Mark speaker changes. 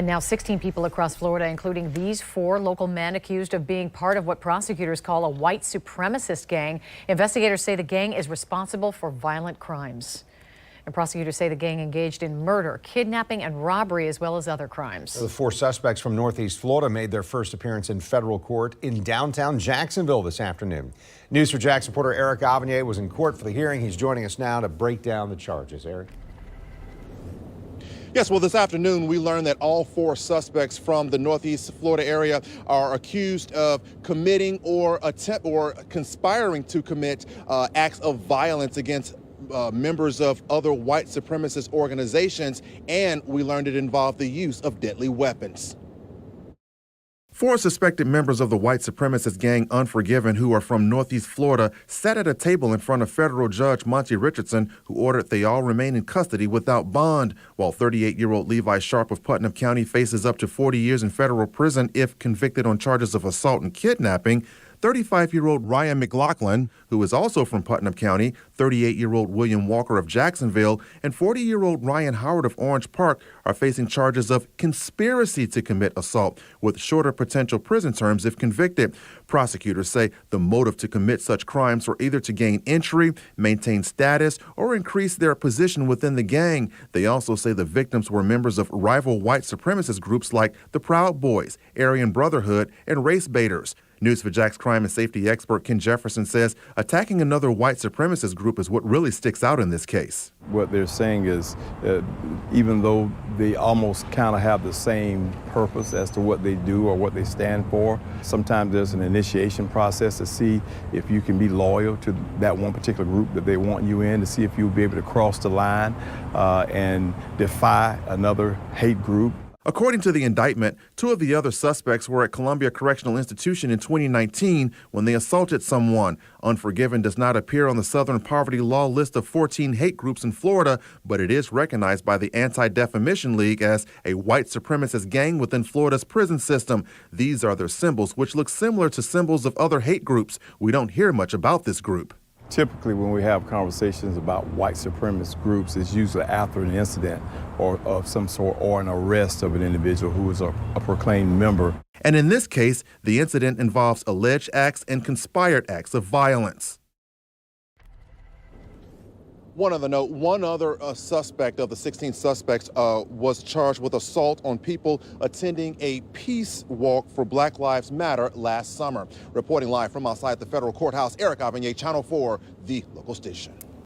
Speaker 1: And now 16 people across Florida, including these 4 local men accused of being part of what prosecutors call a white supremacist gang. Investigators say the gang is responsible for violent crimes. And prosecutors say the gang engaged in murder, kidnapping, and robbery, as well as other crimes.
Speaker 2: The 4 suspects from Northeast Florida made their first appearance in federal court in downtown Jacksonville this afternoon. News 4 Jax reporter Eric Avanier was in court for the hearing. He's joining us now to break down the charges. Eric?
Speaker 3: Yes, well, this afternoon we learned that all 4 suspects from the Northeast Florida area are accused of committing or conspiring to commit acts of violence against members of other white supremacist organizations, and we learned it involved the use of deadly weapons.
Speaker 4: 4 suspected members of the white supremacist gang Unforgiven, who are from Northeast Florida, sat at a table in front of federal judge Monty Richardson, who ordered they all remain in custody without bond, while 38-year-old Levi Sharp of Putnam County faces up to 40 years in federal prison if convicted on charges of assault and kidnapping. 35-year-old Ryan McLaughlin, who is also from Putnam County, 38-year-old William Walker of Jacksonville, and 40-year-old Ryan Howard of Orange Park are facing charges of conspiracy to commit assault, with shorter potential prison terms if convicted. Prosecutors say the motive to commit such crimes were either to gain entry, maintain status, or increase their position within the gang. They also say the victims were members of rival white supremacist groups like the Proud Boys, Aryan Brotherhood, and Race Baiters. News 4 Jax crime and safety expert Ken Jefferson says attacking another white supremacist group is what really sticks out in this case.
Speaker 5: What they're saying is even though they almost kind of have the same purpose as to what they do or what they stand for, sometimes there's an initiation process to see if you can be loyal to that one particular group that they want you in, to see if you'll be able to cross the line and defy another hate group.
Speaker 4: According to the indictment, 2 of the other suspects were at Columbia Correctional Institution in 2019 when they assaulted someone. Unforgiven does not appear on the Southern Poverty Law list of 14 hate groups in Florida, but it is recognized by the Anti-Defamation League as a white supremacist gang within Florida's prison system. These are their symbols, which look similar to symbols of other hate groups. We don't hear much about this group.
Speaker 5: Typically, when we have conversations about white supremacist groups, it's usually after an incident or of some sort or an arrest of an individual who is a proclaimed member.
Speaker 4: And in this case, the incident involves alleged acts and conspired acts of violence.
Speaker 3: One other note, one other suspect of the 16 suspects was charged with assault on people attending a peace walk for Black Lives Matter last summer. Reporting live from outside the federal courthouse, Eric Avanier, Channel 4, the local station.